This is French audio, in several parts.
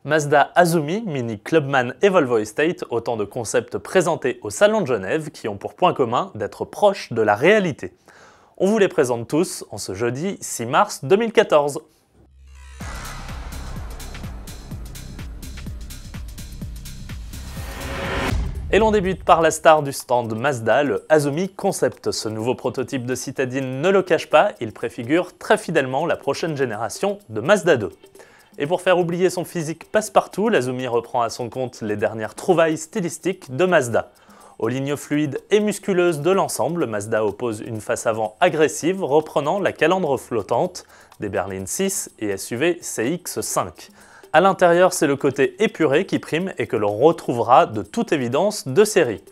Mazda Azumi, Mini Clubman et Volvo Estate, autant de concepts présentés au Salon de Genève qui ont pour point commun d'être proches de la réalité. On vous les présente tous en ce jeudi 6 mars 2014. Et l'on débute par la star du stand Mazda, le Azumi Concept. Ce nouveau prototype de citadine ne le cache pas, il préfigure très fidèlement la prochaine génération de Mazda 2. Et pour faire oublier son physique passe-partout, l'Azumi reprend à son compte les dernières trouvailles stylistiques de Mazda. Aux lignes fluides et musculeuses de l'ensemble, Mazda oppose une face avant agressive reprenant la calandre flottante des berlines 6 et SUV CX-5. À l'intérieur, c'est le côté épuré qui prime et que l'on retrouvera de toute évidence de série.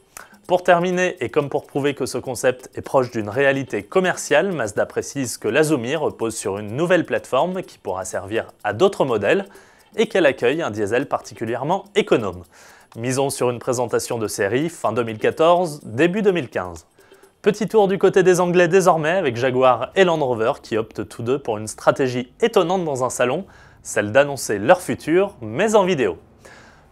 Pour terminer, et comme pour prouver que ce concept est proche d'une réalité commerciale, Mazda précise que l'Azumi repose sur une nouvelle plateforme qui pourra servir à d'autres modèles et qu'elle accueille un diesel particulièrement économe. Misons sur une présentation de série fin 2014, début 2015. Petit tour du côté des Anglais désormais avec Jaguar et Land Rover qui optent tous deux pour une stratégie étonnante dans un salon, celle d'annoncer leur futur, mais en vidéo.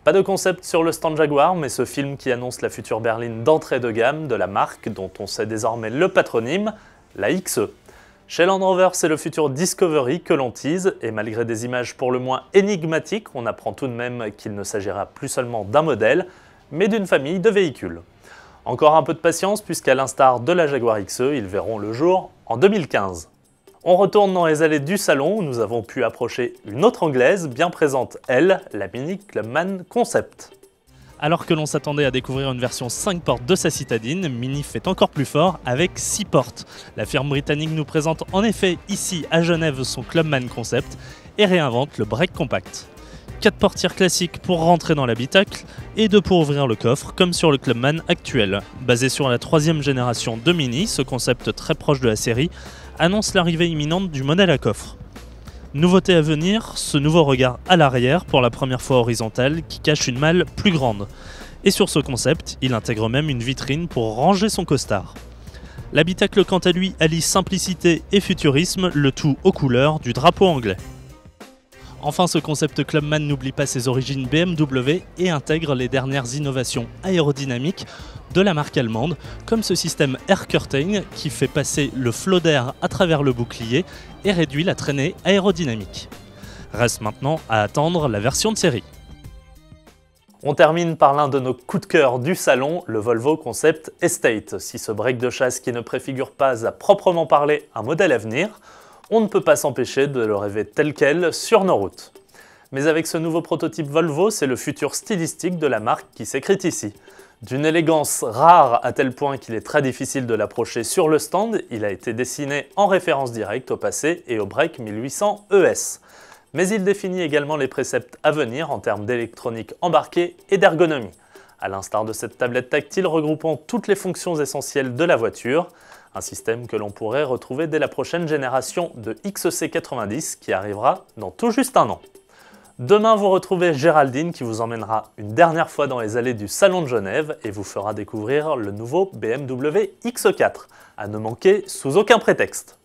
Pas de concept sur le stand Jaguar, mais ce film qui annonce la future berline d'entrée de gamme de la marque dont on sait désormais le patronyme, la XE. Chez Land Rover, c'est le futur Discovery que l'on tease, et malgré des images pour le moins énigmatiques, on apprend tout de même qu'il ne s'agira plus seulement d'un modèle, mais d'une famille de véhicules. Encore un peu de patience, puisqu'à l'instar de la Jaguar XE, ils verront le jour en 2015. On retourne dans les allées du salon où nous avons pu approcher une autre anglaise bien présente, elle, la Mini Clubman Concept. Alors que l'on s'attendait à découvrir une version 5 portes de sa citadine, Mini fait encore plus fort avec 6 portes. La firme britannique nous présente en effet ici à Genève son Clubman Concept et réinvente le break compact. 4 portières classiques pour rentrer dans l'habitacle et 2 pour ouvrir le coffre comme sur le Clubman actuel. Basé sur la 3e génération de Mini, ce concept très proche de la série annonce l'arrivée imminente du modèle à coffre. Nouveauté à venir, ce nouveau regard à l'arrière pour la première fois horizontal qui cache une malle plus grande. Et sur ce concept, il intègre même une vitrine pour ranger son costard. L'habitacle quant à lui allie simplicité et futurisme, le tout aux couleurs du drapeau anglais. Enfin, ce concept Clubman n'oublie pas ses origines BMW et intègre les dernières innovations aérodynamiques de la marque allemande, comme ce système Air Curtain qui fait passer le flot d'air à travers le bouclier et réduit la traînée aérodynamique. Reste maintenant à attendre la version de série. On termine par l'un de nos coups de cœur du salon, le Volvo Concept Estate. Si ce break de chasse qui ne préfigure pas à proprement parler un modèle à venir, on ne peut pas s'empêcher de le rêver tel quel sur nos routes. Mais avec ce nouveau prototype Volvo, c'est le futur stylistique de la marque qui s'écrit ici. D'une élégance rare à tel point qu'il est très difficile de l'approcher sur le stand, il a été dessiné en référence directe au passé et au break 1800 ES. Mais il définit également les préceptes à venir en termes d'électronique embarquée et d'ergonomie. À l'instar de cette tablette tactile regroupant toutes les fonctions essentielles de la voiture, un système que l'on pourrait retrouver dès la prochaine génération de XC90 qui arrivera dans tout juste un an. Demain, vous retrouvez Géraldine qui vous emmènera une dernière fois dans les allées du Salon de Genève et vous fera découvrir le nouveau BMW X4, à ne manquer sous aucun prétexte.